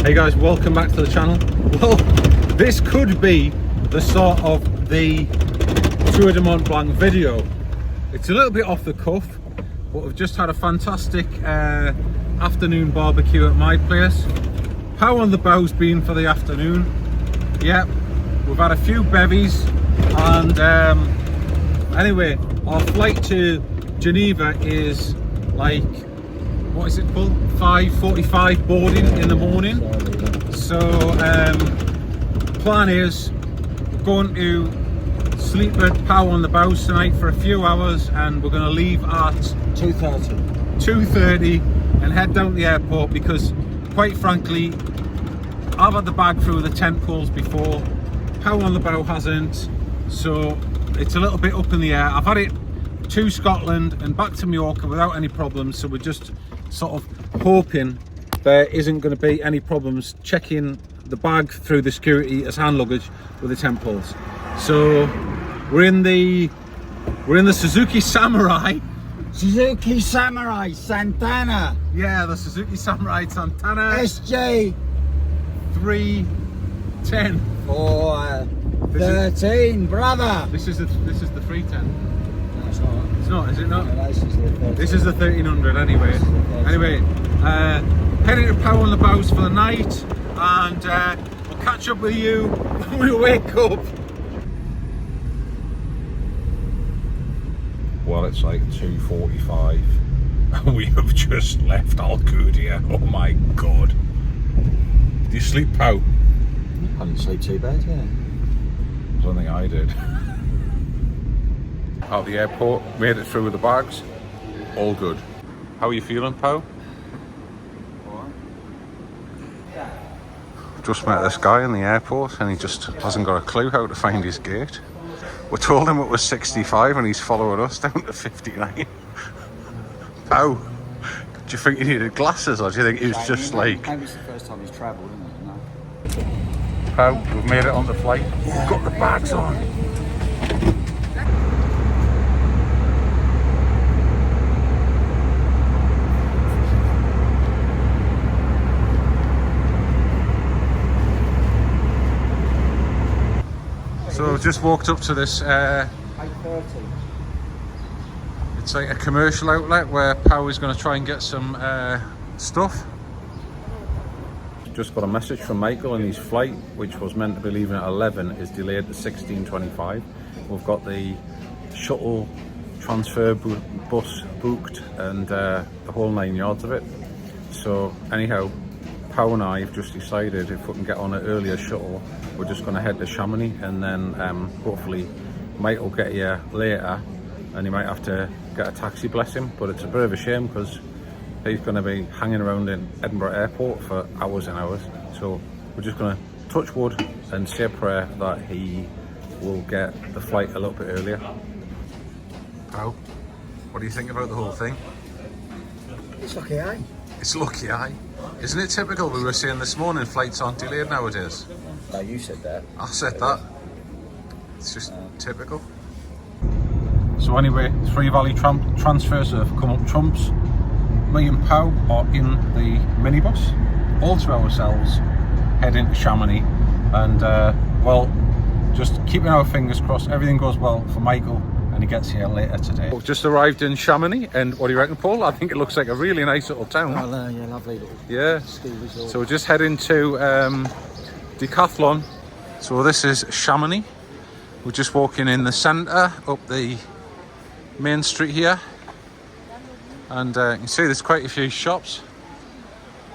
Hey guys, welcome back to the channel. Well, this could be the start of the Tour de Mont Blanc video. It's a little bit off the cuff, but we've just had a fantastic afternoon barbecue at my place. How on the bow's been for the afternoon? Yeah, we've had a few bevies, and anyway, our flight to Geneva is like, what is it called? 5:45 boarding in the morning. So plan is we're going to sleep at Power on the Bows tonight for a few hours, and we're going to leave at 2:30 and head down to the airport, because quite frankly I've had the bag through the tent poles before. Power on the Bow hasn't, so it's a little bit up in the air. I've had it to Scotland and back to Mallorca without any problems, so we're just sort of hoping there isn't going to be any problems checking the bag through the security as hand luggage with the tent poles. So we're in the Suzuki Samurai. Suzuki Samurai Santana. Yeah, the Suzuki Samurai Santana SJ 310 or 13, brother. This is the 310. No, it's not. It's not, is it not? No, This is the 1300 anyway. Anyway, heading to Power on the Bows for the night, and we'll catch up with you when we wake up. Well, it's like 2:45 and we have just left Alcudia. Oh my god. Did you sleep, Pow? I didn't sleep too bad, yeah. I don't think I did. Out of the airport, made it through with the bags, all good. How are you feeling, Pow? Just met this guy in the airport and he just hasn't got a clue how to find his gate. We told him it was 65 and he's following us down to 59. Pow, do you think he needed glasses, or do you think he was just like... Maybe it's the first time he's travelled, isn't it? No. Pow, we've made it on the flight. We've got the bags on. So I've just walked up to this, 8:30. it's like a commercial outlet where Pow is going to try and get some stuff. Just got a message from Michael, and his flight, which was meant to be leaving at 11, is delayed to 16:25. We've got the shuttle transfer bus booked and the whole 9 yards of it. So anyhow, Pow and I have just decided if we can get on an earlier shuttle, we're just going to head to Chamonix, and then hopefully Mike will get here later and he might have to get a taxi, bless him. But it's a bit of a shame because he's going to be hanging around in Edinburgh airport for hours and hours. So we're just going to touch wood and say a prayer that he will get the flight a little bit earlier. Pow, what do you think about the whole thing? It's lucky, eh? It's lucky, aye. Isn't it typical? We were saying this morning flights aren't delayed nowadays. No, you said that. I said that. It's just typical. So anyway, Three Valley transfers have come up trumps. Me and Pow are in the minibus, all to ourselves, heading to Chamonix, and well, just keeping our fingers crossed everything goes well for Michael and he gets here later today. We've just arrived in Chamonix, and what do you reckon, Paul? I think it looks like a really nice little town. Oh, yeah, lovely little ski resort. So we're just heading to Decathlon. So this is Chamonix. We're just walking in the centre up the main street here, and you can see there's quite a few shops,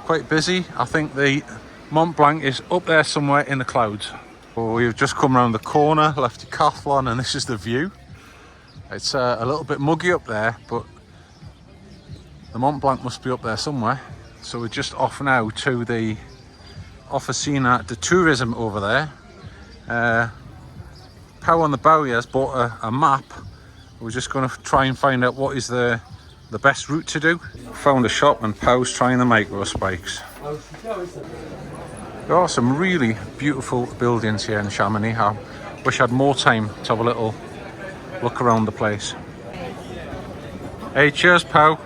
quite busy. I think the Mont Blanc is up there somewhere in the clouds. Well, we've just come around the corner, left Decathlon, and this is the view. It's a little bit muggy up there, but the Mont Blanc must be up there somewhere. So we're just off now to the Officina de Tourism over there. Pow on the Bow has bought a map. We're just going to try and find out what is the best route to do. Found a shop and Pow's trying the micro spikes. There are some really beautiful buildings here in Chamonix. I wish I had more time to have a little look around the place. Hey, cheers, Pow.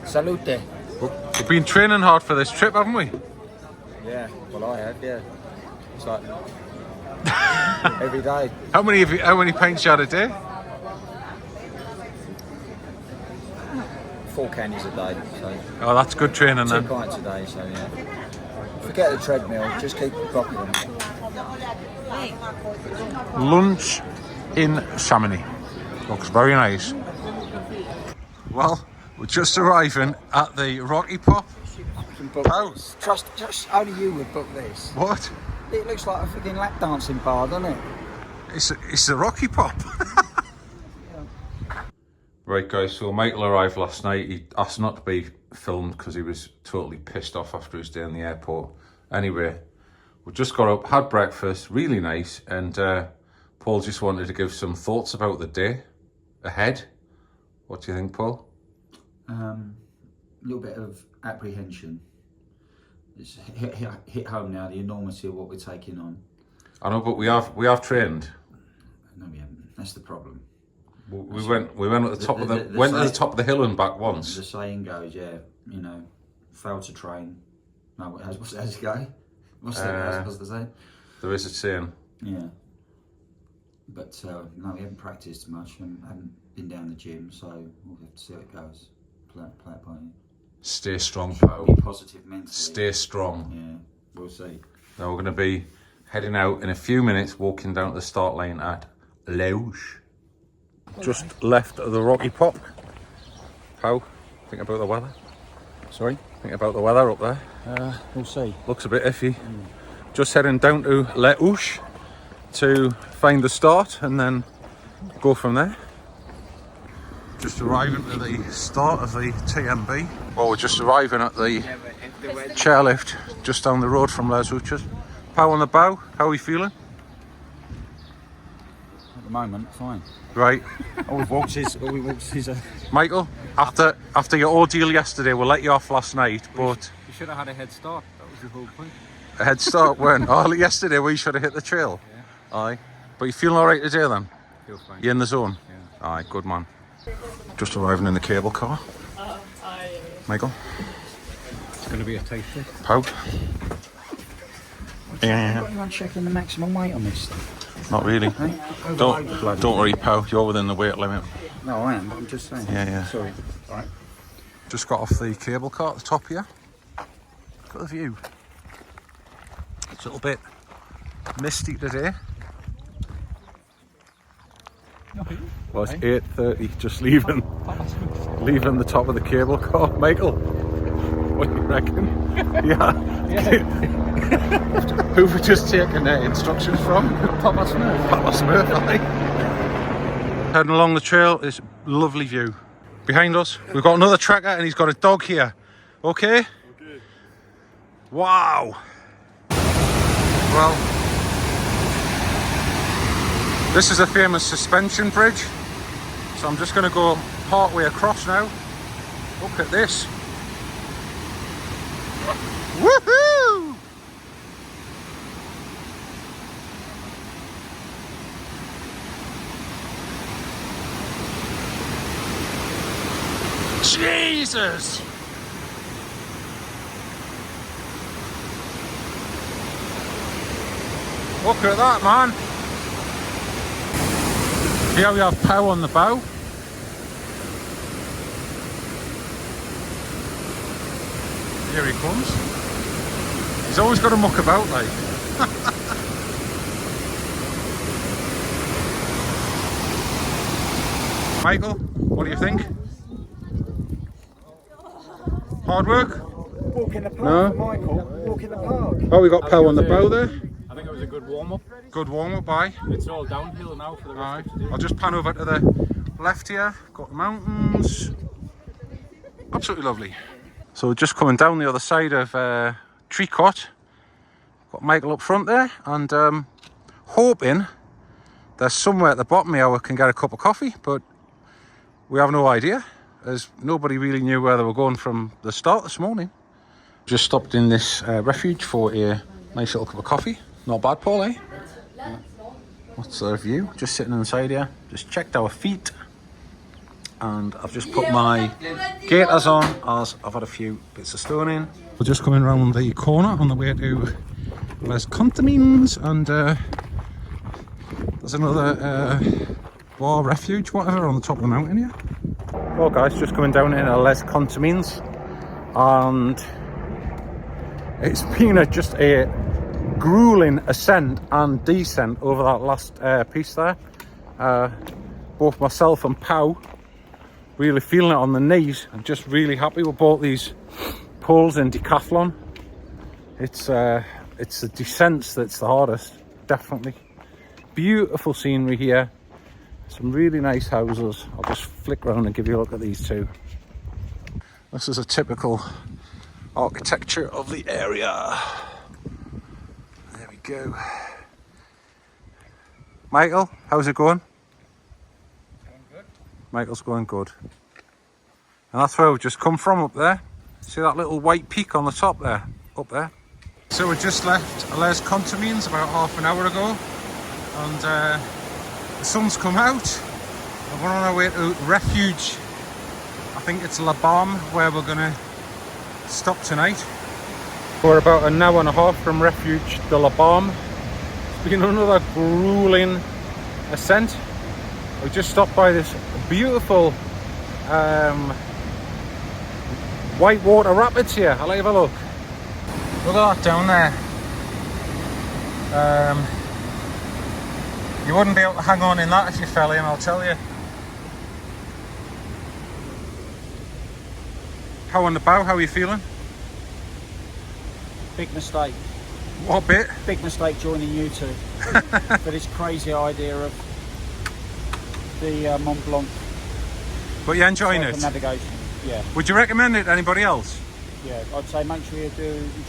Salute. We've been training hard for this trip, haven't we? Yeah, well I have, yeah. It's like every day. How many pints you had a day? 4 candies a day, so Oh, that's good training 2 then. pints a day, so yeah. Forget the treadmill, just keep dropping them. Lunch in Chamonix. Looks very nice. Well, we're just arriving at the Rocky Pop. How? Trust, just only you would book this. What? It looks like a freaking lap dancing bar, doesn't it? It's the Rocky Pop. Right guys, so Michael arrived last night. He asked not to be filmed because he was totally pissed off after his day in the airport. Anyway, we just got up, had breakfast, really nice, and Paul just wanted to give some thoughts about the day ahead. What do you think, Paul? A little bit of apprehension. It's hit home now, the enormity of what we're taking on. I know, but we have trained. No, we haven't. That's the problem. We went at the top of the top of the hill and back once. The saying goes, yeah, you know, fail to train. No, what's it go? What's the saying? There is a saying. Yeah. But no, we haven't practiced much and haven't been down the gym, so we'll have to see how it goes. Play it by ear. Stay strong, Paul. Be positive mentally. Stay strong. Yeah, we'll see. Now we're going to be heading out in a few minutes, walking down to the start line at Lauch. Just left the Rocky Pop. How? Think about the weather? Sorry? Think about the weather up there. We'll see. Looks a bit iffy. Just heading down to Lauch to find the start and then go from there. Just arriving at the start of the TMB. Well, we're just arriving at the chairlift just down the road from Les Houches. Pow on the bow, how are we feeling? At the moment, fine. Right. All we've walked is Michael, after your ordeal yesterday, we'll let you off last night, but... You should have had a head start, that was the whole point. A head start when? Oh, yesterday we should have hit the trail. Yeah. Aye. But you feeling alright today then? Feel fine. You in the zone? Yeah. Aye, good man. Just arriving in the cable car. Michael? It's going to be a tasty. Pow. Yeah. Got anyone checking the maximum weight on this thing? Not really. Hey? Don't worry, Pow. You're within the weight limit. No, I am, but I'm just saying. Yeah. Sorry. Alright. Just got off the cable car at the top here. Look at the view. It's a little bit misty today. Well, it's 8:30, just leaving the top of the cable car. Michael, what do you reckon? Yeah. Who were just taking instructions from? Papa Smurf. Papa Smurf, aye. Heading along the trail, it's a lovely view. Behind us, we've got another tracker and he's got a dog here. Okay? Okay. Wow. Well, this is a famous suspension bridge, so I'm just going to go part way across now. Look at this. Woohoo! Jesus! Look at that, man. Here we have Pow on the bow. Here he comes. He's always got to muck about, like. Michael, what do you think? Hard work? Walk in the park, No? Michael. Walk in the park. Oh, we got Pow on the bow there. I think it was a good warm-up. Good warm-up, aye. It's all downhill now for the Aye. rest of the day. I'll just pan over to the left here. Got the mountains. Absolutely lovely. So we're just coming down the other side of Tricot. Got Michael up front there, and hoping there's somewhere at the bottom here we can get a cup of coffee, but we have no idea, as nobody really knew where they were going from the start this morning. Just stopped in this refuge for a nice little cup of coffee. Not bad, Paul, eh? Yeah. What's the view? Just sitting inside here. Just checked our feet. and I've just put my gaiters on as I've had a few bits of stone in. We're just coming around the corner on the way to Les Contamines, and there's another bar refuge, whatever, on the top of the mountain here. Well guys, just coming down into Les Contamines, and it's been just a grueling ascent and descent over that last piece there. Both myself and Pau really feeling it on the knees. I'm just really happy we bought these poles in Decathlon. It's the descents that's the hardest, definitely. Beautiful scenery here, some really nice houses. I'll just flick around and give you a look at these two. This is a typical architecture of the area. There we go. Michael, how's it going? Good. Michael's going good. And that's where we've just come from, up there. See that little white peak on the top there? Up there. So we just left Les Contamines about half an hour ago, and the sun's come out and we're on our way to Refuge. I think it's La Balme where we're gonna stop tonight. We're about an hour and a half from Refuge de La Balme. It's been another grueling ascent. We just stopped by this beautiful whitewater rapids here. I'll have a look. Look at that down there. You wouldn't be able to hang on in that if you fell in, I'll tell you. How on the bow, how are you feeling? Big mistake. What bit? Big mistake joining you two for this crazy idea of the Mont Blanc But you're enjoying it? navigation. Yeah, Would you recommend it to anybody else? yeah. I'd say make sure you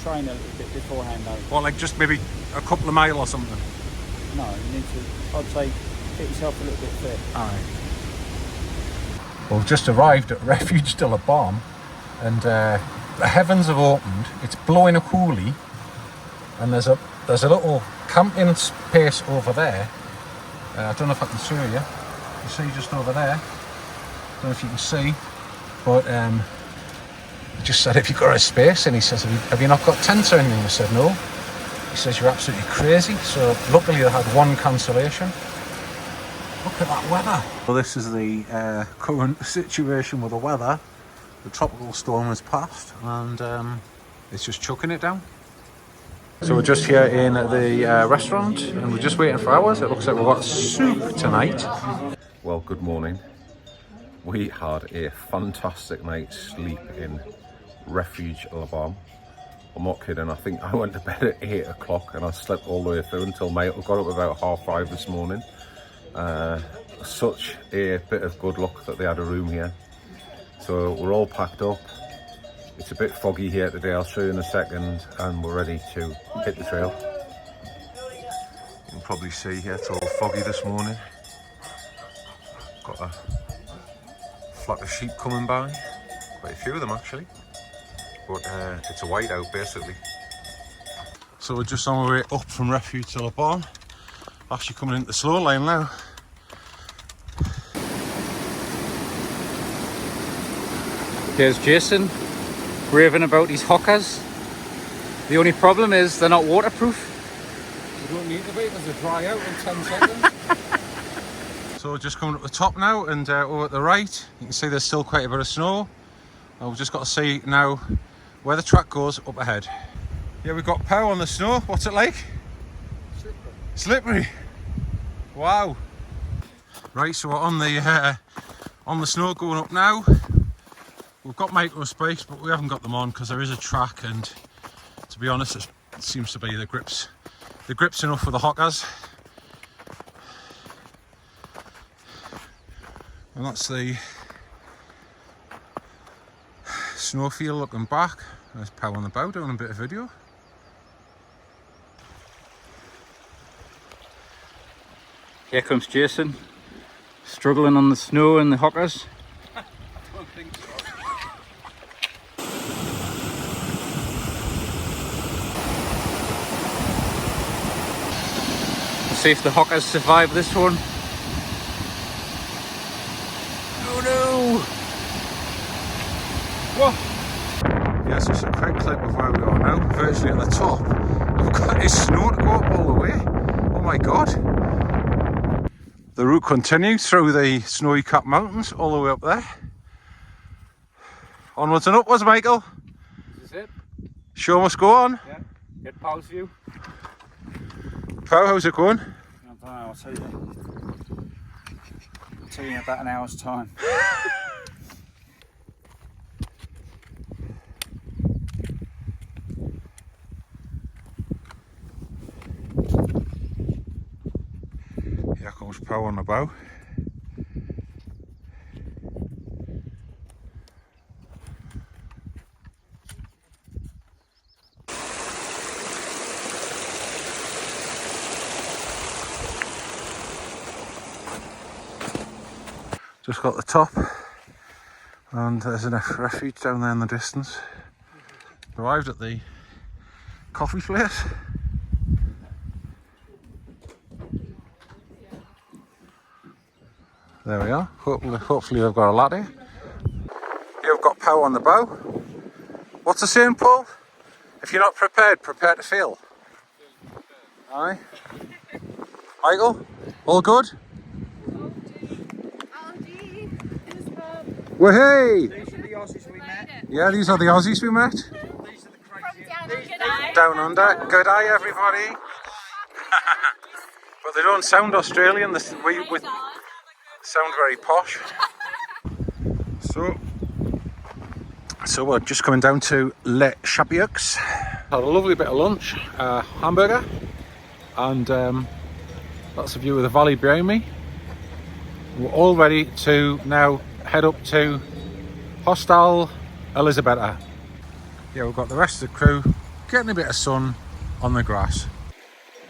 train a little bit beforehand though. Or like just maybe a couple of miles or something? No, you need to. I'd say get yourself a little bit fit. Alright. Well, we've just arrived at Refuge de La Balme, and the heavens have opened. It's blowing a coolie, and there's a little camping space over there. I don't know if I can show you. You see just over there. Don't know if you can see, but I just said, "Have you got a space?" And he says, "Have you not got tents or anything?" I said, "No." He says, "You're absolutely crazy." So luckily they had one cancellation. Look at that weather. Well, this is the current situation with the weather. The tropical storm has passed, and it's just chucking it down. So we're just here in the restaurant, and we're just waiting for ours. It looks like we've got soup tonight. Well, good morning. We had a fantastic night's sleep in Refuge La Balme. I'm not kidding, I think I went to bed at 8 o'clock and I slept all the way through until Michael got up about 5:30 this morning. Such a bit of good luck that they had a room here. So we're all packed up. It's a bit foggy here today, I'll show you in a second, and we're ready to hit the trail. You can probably see here it's all foggy this morning. Got a flock of sheep coming by, quite a few of them actually, but it's a whiteout basically. So we're just on our way up from Refuge to La Balme. Actually coming into the slow lane now. There's Jason raving about his hockers. The only problem is they're not waterproof. We don't need to be because they dry out in 10 seconds. So we're just coming up the top now, and over at the right you can see there's still quite a bit of snow. We've just got to see now where the track goes up ahead. Yeah, we've got Pow on the snow. What's it like? Slippery. Slippery. Wow. Right, so we're on the snow going up now. We've got micro spikes, but we haven't got them on because there is a track, and to be honest, it seems to be the grips enough for the hockers. And that's the snowfield looking back. There's Pow on the bow doing a bit of video. Here comes Jason, struggling on the snow and the hockers. I don't think so. See if the hockers survive this one. Oh no! at the top. We've got his snow to go up all the way. Oh my god. The route continues through the snowy capped mountains all the way up there. Onwards and upwards, Michael. This is it. Show must go on. Yeah. Get Pow's view. Pow, how's it going? I don't know, I'll tell you. I'll tell you in about an hour's time. Here comes Pow on the bow. Just got the top, and there's a refuge down there in the distance. Arrived at the coffee place. There we are. Hopefully I've got a latte. Here I've got Pow on the bow. What's the saying, Paul? If you're not prepared, prepare to fail. Aye. Michael, all good? Well, hey! These are the Aussies we met. Yeah, these are the Aussies we met. These are the crazy. Down under. Good eye, everybody. But they don't sound Australian. We sound very posh. So we're just coming down to Les Chapieux. Had a lovely bit of lunch, hamburger, and that's a view of the valley behind me. We're all ready to now head up to Hostel Elisabetta. Yeah, we've got the rest of the crew getting a bit of sun on the grass.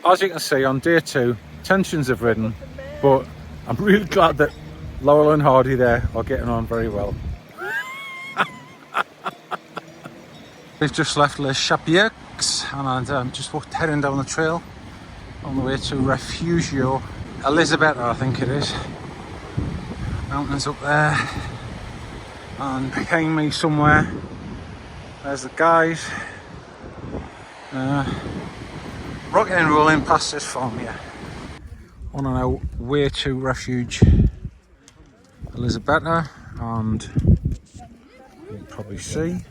As you can see, on day 2, tensions have ridden, but I'm really glad that Laurel and Hardy there are getting on very well. We've just left Les Chapieux and I'm just heading down the trail on the way to Refugio Elisabetta, I think it is. Mountains up there, and behind me somewhere there's the guys rocking and rolling past this farm here. On our way to Refuge Elisabetta, and you'll probably see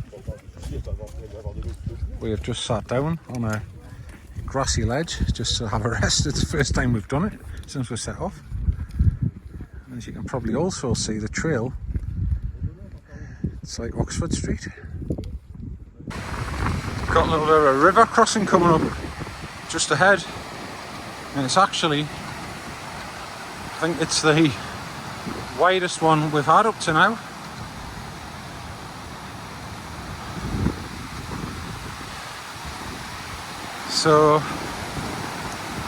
we have just sat down on a grassy ledge just to have a rest. It's the first time we've done it since we set off. As you can probably also see, the trail, it's like Oxford Street. Got a little bit of a river crossing coming up just ahead, and it's actually, I think it's the widest one we've had up to now. So,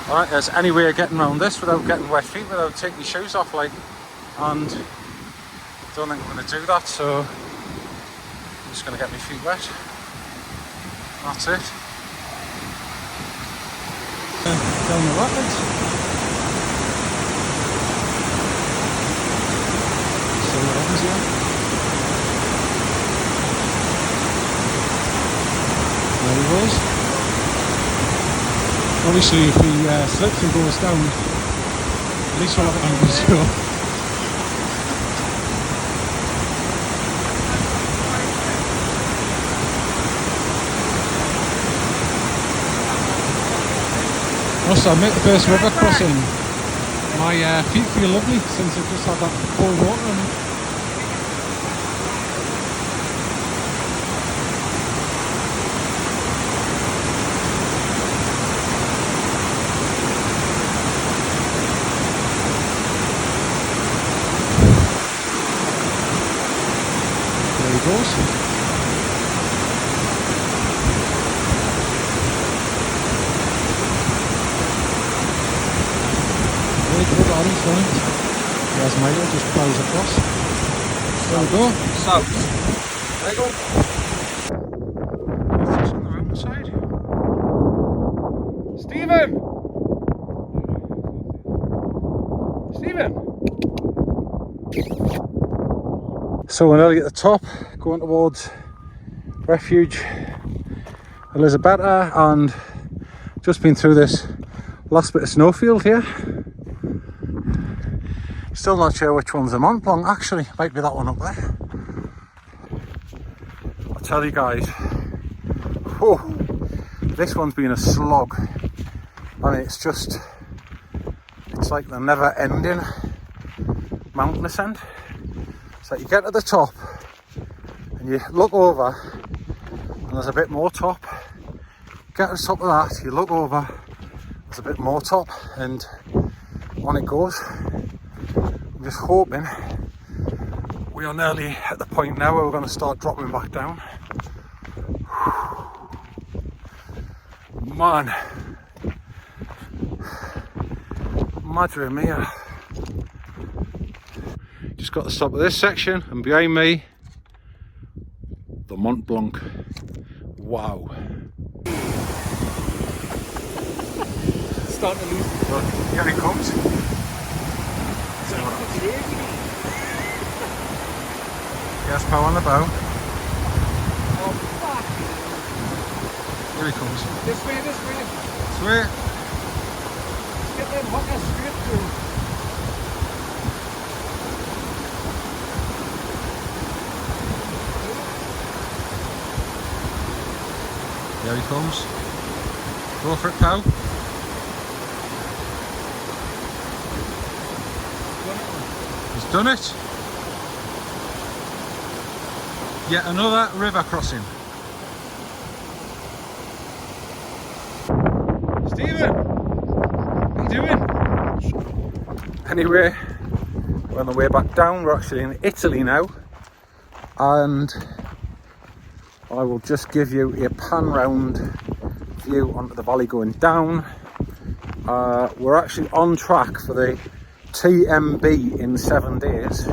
alright, there's any way of getting around this without getting wet feet, without taking your shoes off, like, and I don't think I'm going to do that, so I'm just going to get my feet wet. That's it. Down the rapids. See what happens here. There he goes. Obviously, if he slips and goes down, at least we'll have it under control. Must admit, the first river crossing, my feet feel lovely since I've just had that cold water on them. There he goes. There's Michael, just plows across. There we go. South. There you go. What's this on the mountainside? Stephen! Stephen! So we're nearly at the top, going towards Refuge Elizabetta, and just been through this last bit of snowfield here. Still not sure which one's the Mont Blanc, actually. Might be that one up there. I'll tell you guys, oh, this one's been a slog. I mean, it's like the never ending mountain ascent. So you get to the top and you look over and there's a bit more top. Get to the top of that, you look over, there's a bit more top, and on it goes. I'm just hoping we are nearly at the point now where we're going to start dropping back down. Man, madre mia. Just got to stop at this section, and behind me, the Mont Blanc. Wow. Starting to lose. Look, here he comes. Gas power on the bow. Oh, fuck. Here he comes. This way, this way. Sweet. Get them hookers straight through. Here he comes. Go for it, pal. He's done it. Yet another river crossing. Stephen, what are you doing? Anyway, we're on the way back down. We're actually in Italy now, and I will just give you a pan round view onto the valley going down. We're actually on track for the TMB in 7 days.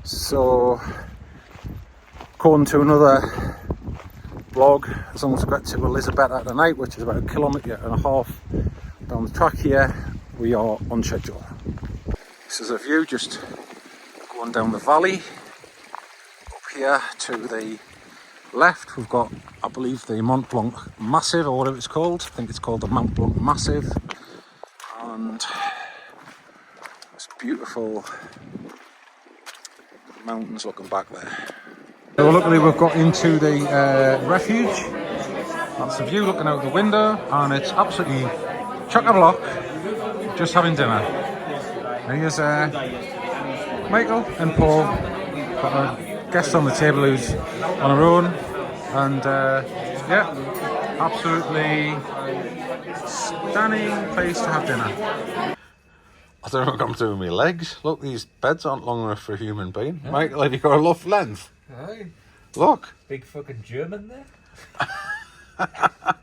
So, according to another blog, as long as we get to Elizabetta tonight, which is about 1.5 kilometres down the track here, we are on schedule. This is a view just going down the valley. Up here to the left, we've got, I believe, the Mont Blanc Massive, or whatever it's called. I think it's called the Mont Blanc Massive. And it's beautiful mountains looking back there. So luckily we've got into the refuge. That's the view looking out the window, and it's absolutely chock-a-block, just having dinner. And here's Michael and Paul, got a guest on the table who's on her own, and yeah, absolutely stunning place to have dinner. I don't know what I'm doing with my legs. Look, these beds aren't long enough for a human being. Yeah. Michael, have you got enough length? Aye. Look. Big fucking German there. A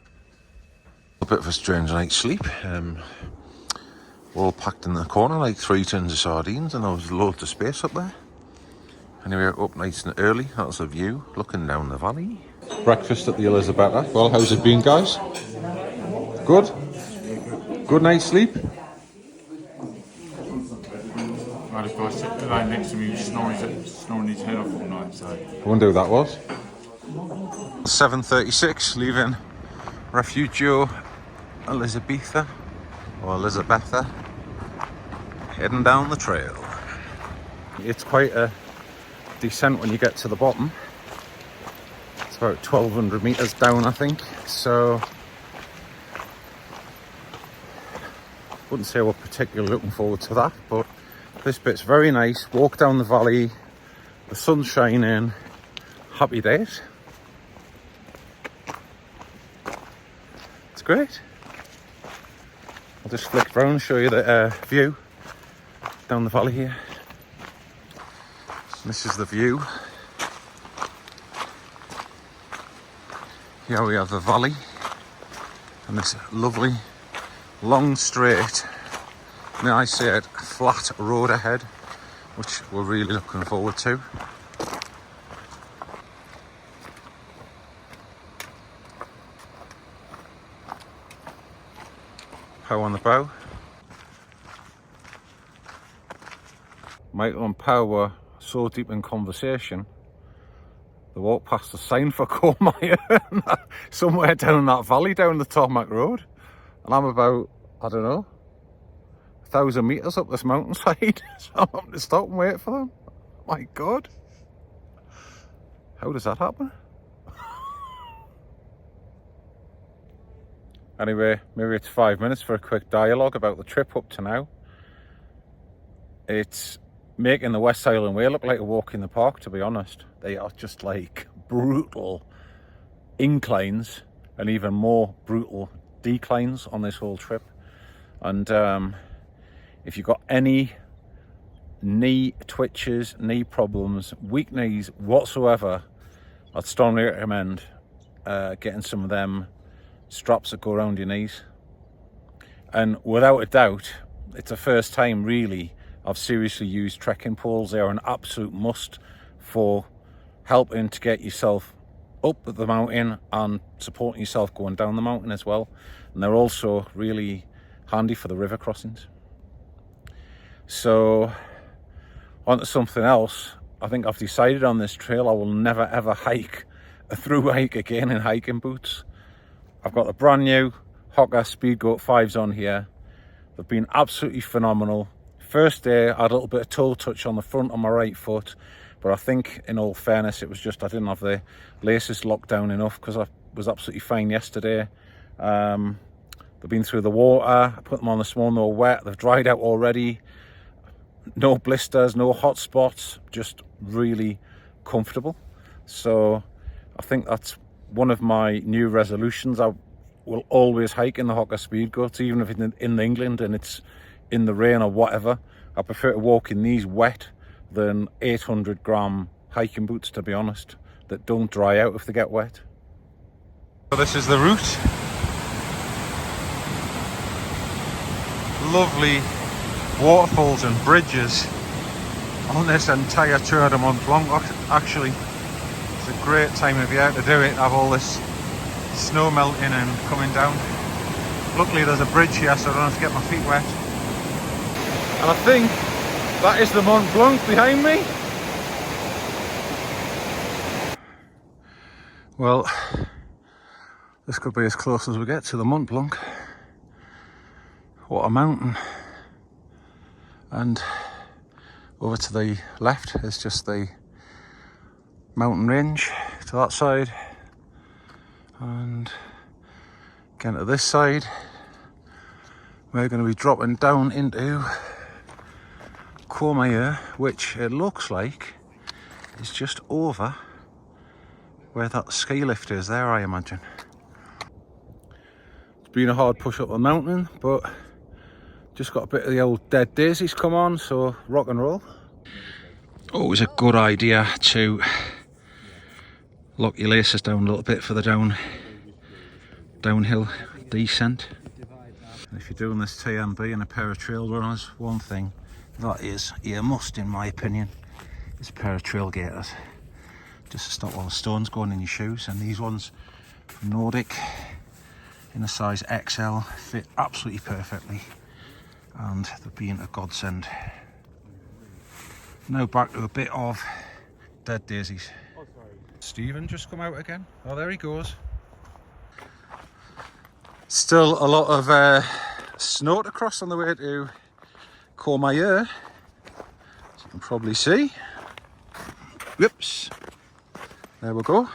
bit of a strange night's sleep. We're all packed in the corner like 3 tins of sardines, and there was loads of space up there. Anyway, up nice and early. That's a view looking down the valley. Breakfast at the Elizabetta. Well, how's it been, guys? Good? Good night's sleep? I had a guy sitting right next to me snoring his head off all night, so... I wonder who that was. 7:36, leaving Refugio Elizabetta, or Elizabetta, heading down the trail. It's quite a descent when you get to the bottom. It's about 1,200 metres down, I think, so wouldn't say we're particularly looking forward to that, but this bit's very nice. Walk down the valley, the sun's shining, happy days. It's great. I'll just flick round and show you the view down the valley here. This is the view. Here we have the valley and this lovely long straight, may I say it, flat road ahead, which we're really looking forward to. Pow on the bow. Michael and Pow were so deep in conversation They walk past the sign for Cormier somewhere down that valley, down the tarmac road. And I'm about, I don't know, 1,000 metres up this mountainside. So I'm having to stop and wait for them. My God. How does that happen? Anyway, maybe it's 5 minutes for a quick dialogue about the trip up to now. It's making the West Highland Way look like a walk in the park, to be honest. They are just like brutal inclines and even more brutal declines on this whole trip. And if you've got any knee twitches, knee problems, weak knees whatsoever, I'd strongly recommend getting some of them straps that go around your knees. And without a doubt, it's the first time really I've seriously used trekking poles. They are an absolute must for helping to get yourself up the mountain and supporting yourself going down the mountain as well. And they're also really handy for the river crossings. So on to something else. I think I've decided on this trail I will never ever hike a through hike again in hiking boots. I've got the brand new Hoka Speedgoat 5s on here. They've been absolutely phenomenal. First day I had a little bit of toe touch on the front on my right foot, but I think in all fairness it was just I didn't have the laces locked down enough, because I was absolutely fine yesterday. They've been through the water, I put them on this morning, they were wet, they've dried out already. No blisters, no hot spots, just really comfortable. So I think that's one of my new resolutions. I will always hike in the Hoka Speedgoats, even if it's in England and it's in the rain or whatever. I prefer to walk in these wet than 800-gram hiking boots, to be honest, that don't dry out if they get wet. So this is the route. Lovely waterfalls and bridges on this entire Tour de Mont Blanc. Actually, it's a great time of year to do it. Have all this snow melting and coming down. Luckily there's a bridge here, so I don't have to get my feet wet. And I think that is the Mont Blanc behind me. Well, this could be as close as we get to the Mont Blanc. What a mountain. And over to the left is just the mountain range to that side, and again to this side we're going to be dropping down into Cormier, which it looks like is just over where that ski lift is there, I imagine. It's been a hard push up the mountain, but just got a bit of the old dead daisies come on, so rock and roll. Always a good idea to lock your laces down a little bit for the downhill descent. And if you're doing this TMB in a pair of trail runners, one thing that is a must in my opinion is a pair of trail gaiters, just to stop all the stones going in your shoes. And these ones from Nordic in a size XL fit absolutely perfectly, and they've been a godsend. Now back to a bit of dead daisies. Stephen just come out again. Oh, there he goes. Still a lot of snow to cross on the way to Cormier, as you can probably see. Whoops. There we go.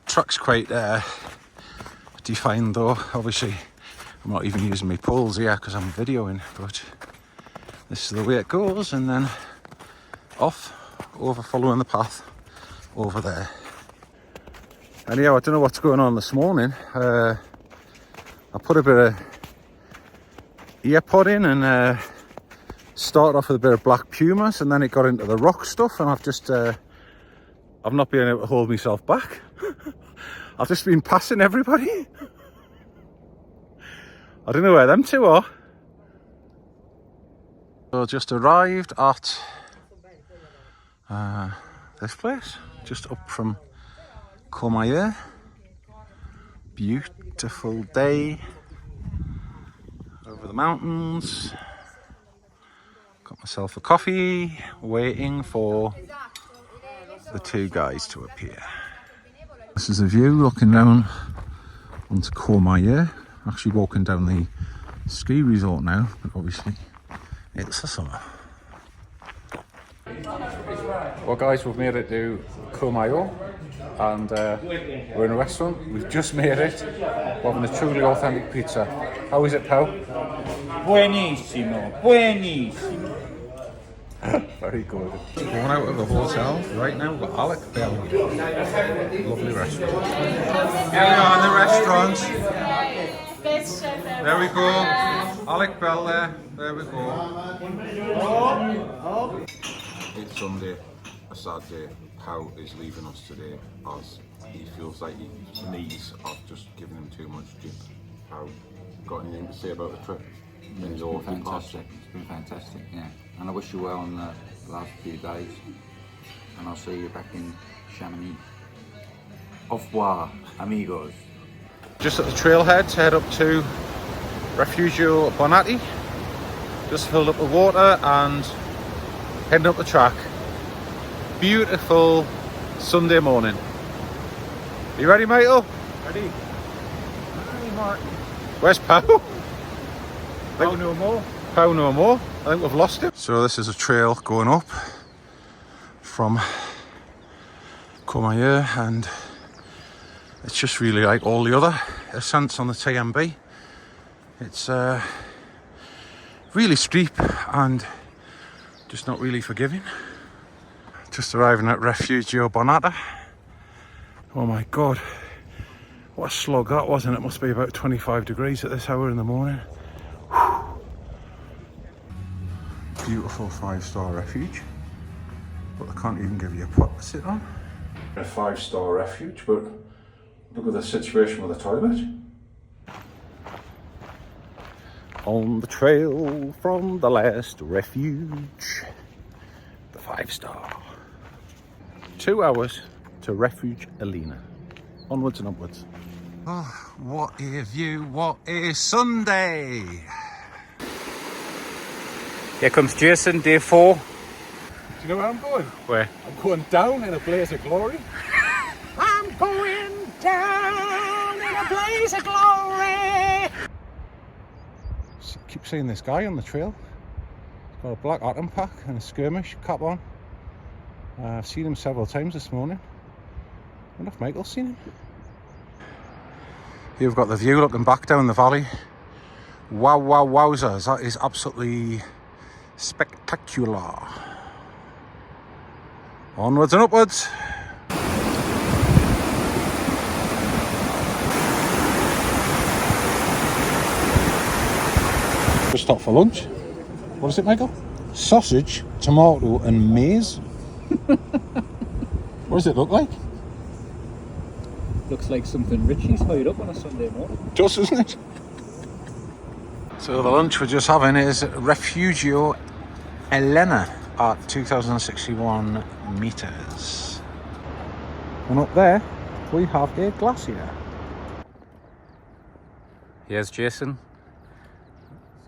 Track's quite defined though. Obviously I'm not even using my poles here because I'm videoing, but this is the way it goes, and then off over following the path over there. Anyhow, I don't know what's going on this morning. I put a bit of ear pod in and started off with a bit of black pumas, and then it got into the rock stuff, and I've just I've not been able to hold myself back. I've just been passing everybody. I don't know where them two are. So just arrived at this place, just up from Cormier. Beautiful day over the mountains. Got myself a coffee, waiting for the two guys to appear. This is a view looking down onto Courmayeur. Actually walking down the ski resort now, but obviously it's the summer. Well guys, we've made it to Courmayeur and we're in a restaurant. We've just made it. We're having a truly authentic pizza. How is it, pal? Buonissimo, buonissimo. Very good. Going out of the hotel right now, we've got Alec Bell. Lovely restaurant. Here we are in the restaurant. There we go. Alec Bell there. There we go. It's Sunday, a sad day. Pau is leaving us today as he feels like his knees are just giving him too much jip. Pau, got anything to say about the trip? It's been fantastic. It's been fantastic, yeah. And I wish you well in the last few days. And I'll see you back in Chamonix. Au revoir, amigos. Just at the trailhead to head up to Refugio Bonatti. Just filled up with water and heading up the track. Beautiful Sunday morning. Are you ready, Michael? Ready? Hi, Martin. Where's Pau? Oh, no more. Pau no more. I think we've lost him. So this is a trail going up from Courmayeur, and it's just really like all the other ascents on the TMB. It's really steep and just not really forgiving. Just arriving at Refugio Bonatti. Oh my god, what a slog that was, and it must be about 25 degrees at this hour in the morning. Beautiful 5-star refuge, but they can't even give you a pot to sit on. A 5-star refuge, but look at the situation with the toilet. On the trail from the last refuge, the 5-star. 2 hours to Refuge Elena. Onwards and upwards. Oh, what a view, what a Sunday! Here comes Jason, day 4. Do you know where I'm going? Where? I'm going down in a blaze of glory. I'm going down in a blaze of glory. Keep seeing this guy on the trail. He's got a black atom pack and a skirmish cap on. I've seen him several times this morning. I wonder if Michael's seen him. Here we've got the view looking back down the valley. Wow, wow, wowzers. That is absolutely spectacular. Onwards and upwards. Just stop for lunch. What is it, Michael? Sausage, tomato and maize. What does it look like? Looks like something Richie's hired up on a Sunday morning. Just, isn't it? So the lunch we're just having is Refugio Elena at 2,061 meters. And up there we have a glacier. Here's Jason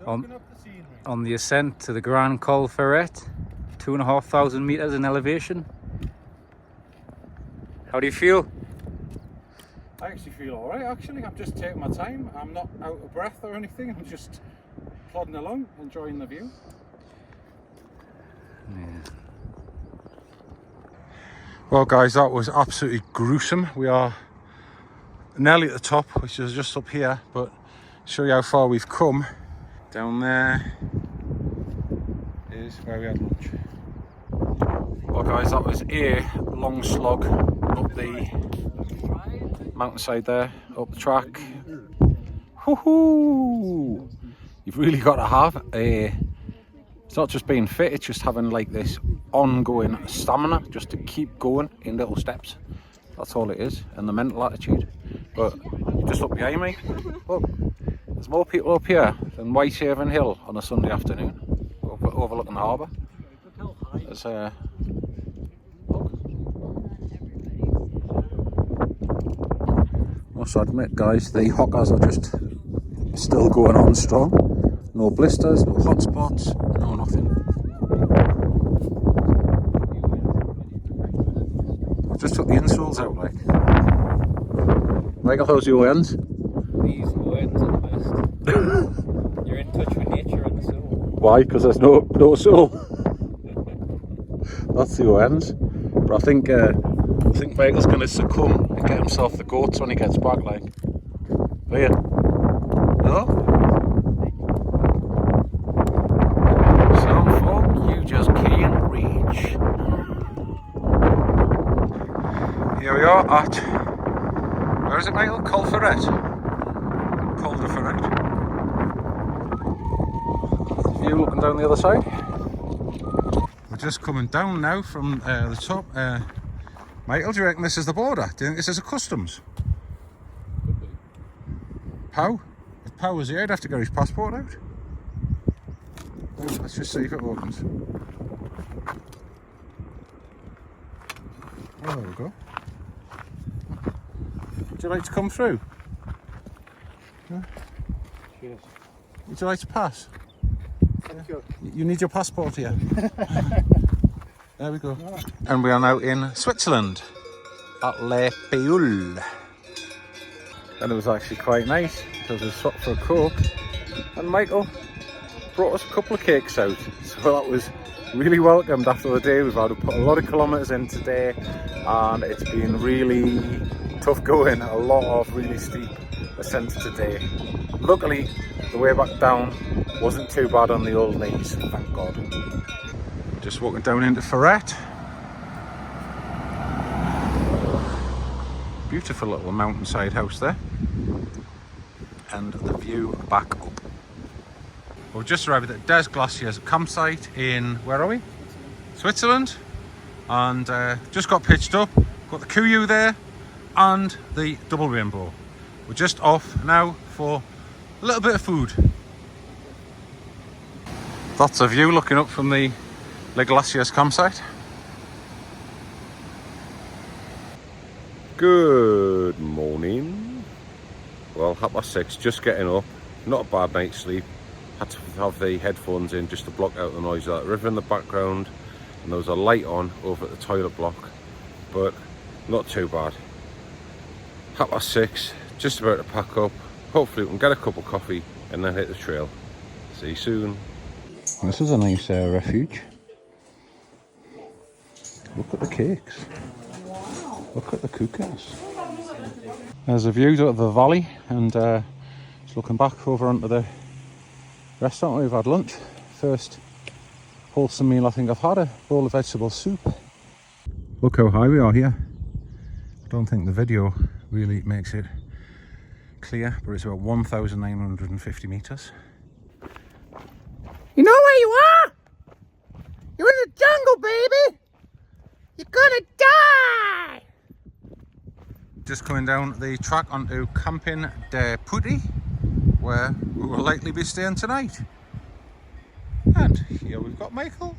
on the ascent to the Grand Col Ferret, 2,500 meters in elevation. How do you feel? I actually feel alright, actually. I'm just taking my time. I'm not out of breath or anything. I'm just plodding along, enjoying the view. Yeah. Well guys, that was absolutely gruesome. We are nearly at the top, which is just up here, but show you how far we've come. Down there is where we had lunch. Well guys, that was a long slog up the mountainside there, up the track. Woohoo! You've really got to have it's not just being fit, it's just having like this ongoing stamina just to keep going in little steps. That's all it is, and the mental attitude. But just up behind me, look, there's more people up here than Whitehaven Hill on a Sunday afternoon, overlooking the harbour. There's must admit guys, the hockers are just still going on strong. No blisters, no hot spots, no nothing. just took the insoles out, like. Michael, how's your ends? These worms are the best. You're in touch with nature on the soul. Why? Because there's no sole. That's the ends. But I think Michael's going to succumb and get himself the goats when he gets back, like. Are you? No? Some folk you just can't reach. Here we are at, where is it, Michael? Col de Ferret. View looking down the other side. We're just coming down now from the top. Michael, do you reckon this is the border? Do you think this is a customs? Could be. Pow? If Pow was here, I'd have to get his passport out. Let's just see if it opens. Oh, there we go. Would you like to come through? Yeah. Cheers. Would you like to pass? Thank you. You need your passport here. There we go. And we are now in Switzerland at Les Peuls. And it was actually quite nice because we stopped for a Coke and Michael brought us a couple of cakes out. So that was really welcomed after the day. We've had to put a lot of kilometres in today and it's been really tough going. A lot of really steep ascents today. Luckily, the way back down wasn't too bad on the old knees, thank God. Just walking down into Ferret. Beautiful little mountainside house there. And the view back up. We've just arrived at Des Glaciers campsite in, where are we? Switzerland. And just got pitched up. Got the Kuyu there and the double rainbow. We're just off now for a little bit of food. That's a view looking up from the Les Glaciers campsite. Good morning. Well, 6:30, just getting up. Not a bad night's sleep. Had to have the headphones in just to block out the noise of that river in the background. And there was a light on over at the toilet block, but not too bad. 6:30, just about to pack up. Hopefully we can get a cup of coffee and then hit the trail. See you soon. This is a nice refuge. Look at the cakes. Look at the cookies. There's a view of the valley and just looking back over onto the restaurant where we've had lunch. First wholesome meal I think I've had, a bowl of vegetable soup. Look how high we are here. I don't think the video really makes it clear, but it's about 1,950 metres. You know where you are? You're in the jungle, baby! You're gonna die! Just coming down the track onto Camping de Putti, where we will likely be staying tonight. And here we've got Michael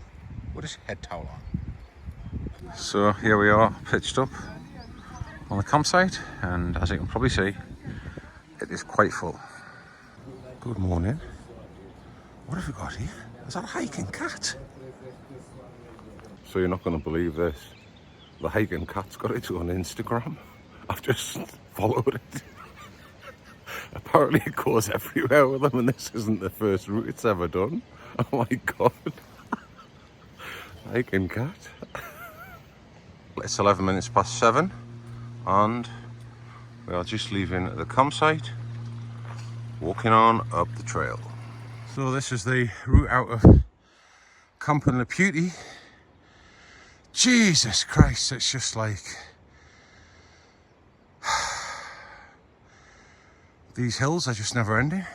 with his head towel on. So here we are, pitched up on the campsite, and as you can probably see, it is quite full. Good morning. What have we got here? Is that a hiking cat? So you're not going to believe this. The hiking cat's got its own Instagram. I've just followed it. Apparently it goes everywhere with them and this isn't the first route it's ever done. Oh my God. Hiking cat. It's 11 minutes past 7 and we are just leaving the campsite, walking on up the trail. So this is the route out of Camping de Putti. Jesus Christ, it's just like these hills are just never ending.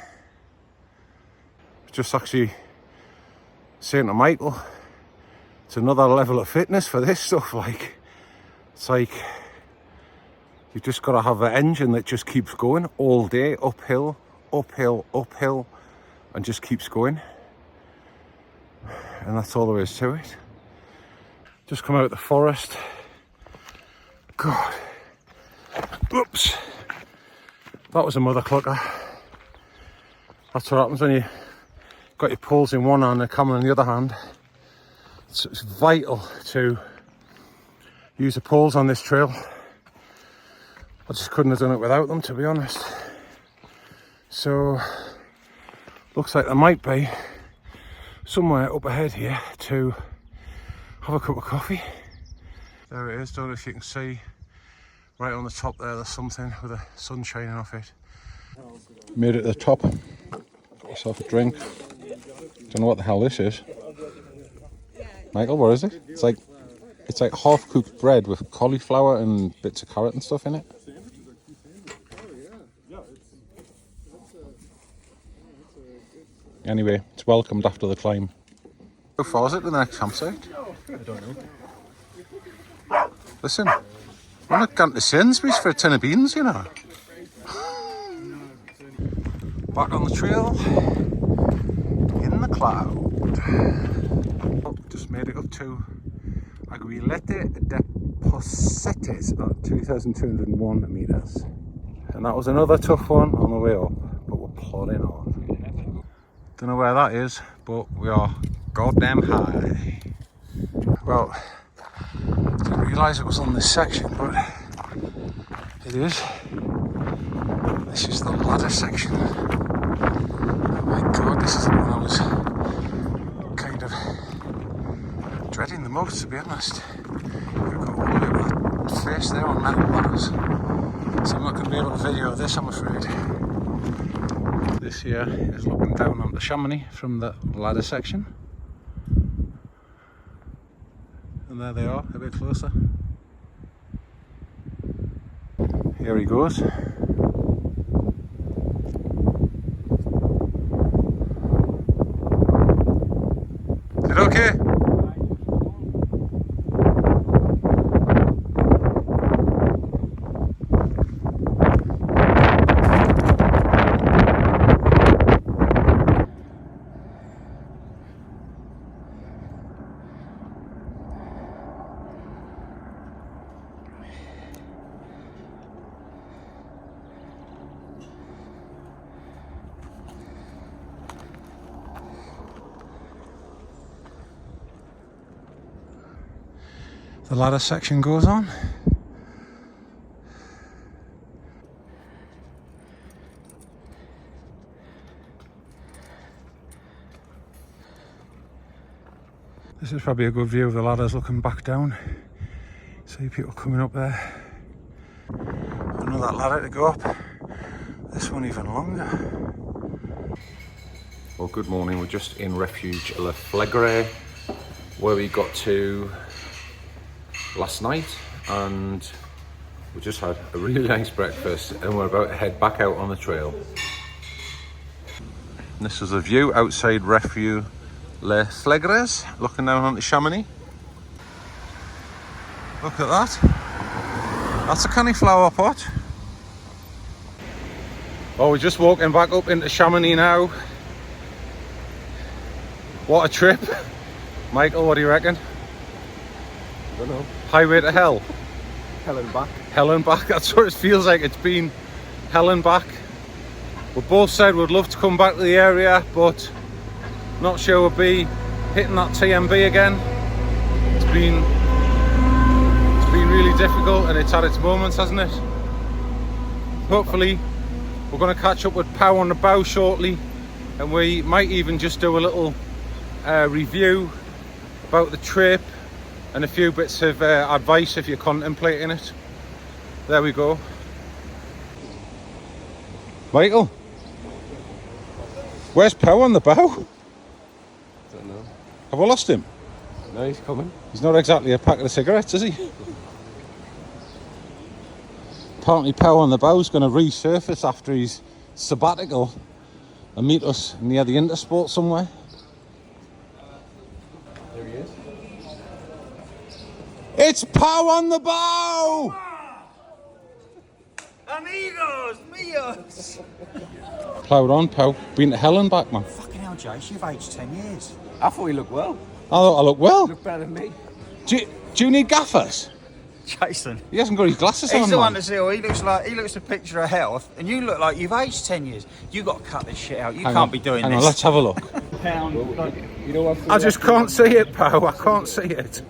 Just actually saying to Michael, it's another level of fitness for this stuff. Like, it's like you've just got to have an engine that just keeps going all day, uphill, uphill, uphill, and just keeps going. And that's all there is to it. Just come out of the forest. God. Oops. That was a mother clucker. That's what happens when you got your poles in one hand and camera in the other hand. It's vital to use the poles on this trail. I just couldn't have done it without them, to be honest. So, looks like there might be somewhere up ahead here to have a cup of coffee. There it is, don't know if you can see, right on the top there, there's something with the sun shining off it. Made it to the top, got myself a drink. Don't know what the hell this is. Michael, what is it? It's like half-cooked bread with cauliflower and bits of carrot and stuff in it. Anyway, it's welcomed after the climb. How far is it to the next campsite? I don't know. Listen, I'm not going to Sainsbury's for a tin of beans, you know. Back on the trail, in the cloud. Oh, just made it up to Aguilete de Posetes at 2,201 metres. And that was another tough one on the way up, but we're plodding on. Don't know where that is, but we are goddamn high. Well, didn't realise it was on this section, but it is. This is the ladder section. Oh my god, this is the one I was kind of dreading the most, to be honest. We've got all of that face there on metal ladders. So I'm not going to be able to video this, I'm afraid. This here is looking down onto Chamonix from the ladder section. And there they are, a bit closer. Here he goes. Is it okay? The ladder section goes on. This is probably a good view of the ladders looking back down. See people coming up there. Another ladder to go up. This one even longer. Well, good morning. We're just in Refuge La Flegre, where we got to last night, and we just had a really nice breakfast and we're about to head back out on the trail. And this is a view outside Refuge Les Flegres, looking down onto Chamonix. Look at that. That's a cauliflower pot. Oh, we're just walking back up into Chamonix now. What a trip. Michael, what do you reckon? I don't know. Highway to hell. Hell and back. Hell and back, that's what it feels like. It's been hell and back. We both said we'd love to come back to the area, but not sure we'll be hitting that TMB again. It's been really difficult and it's had its moments, hasn't it? Hopefully we're going to catch up with Pow on the Bow shortly, and we might even just do a little review about the trip and a few bits of advice if you're contemplating it. There we go. Michael, where's Pow on the Bow? Don't know. Have we lost him? No, he's coming. He's not exactly a packet of cigarettes, is he? Apparently Pow on the Bow's going to resurface after his sabbatical and meet us near the Intersport somewhere. There he is. It's Pow on the Bow! Amigos, míos! Ploughed on, Pow. Been to hell and back, man. Fucking hell, Jace, you've aged 10 years. I thought he looked well. I thought I look well. Looked better than me. Do you need gaffers? Jason. He hasn't got his glasses on, He's the man. one that's ill. He looks a picture of health, and you look like you've aged 10 years. You got to cut this shit out. You can't be doing Hang this. on, let's have a look. You know what? I just can't see it, Pow. I can't see it.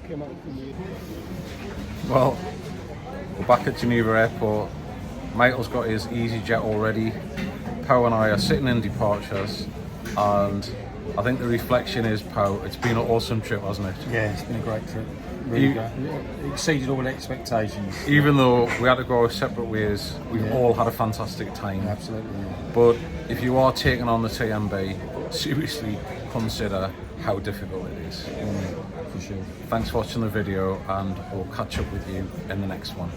Well, we're back at Geneva Airport. Michael's got his EasyJet already. Pow and I are sitting in departures, and I think the reflection is, Pow, it's been an awesome trip, hasn't it? Yeah, it's been a great trip. Really good. It exceeded all expectations. Even though we had to go our separate ways, we've all had a fantastic time. Absolutely. Yeah. But if you are taking on the TMB, seriously consider how difficult it is. For sure. Thanks for watching the video, and we'll catch up with you in the next one.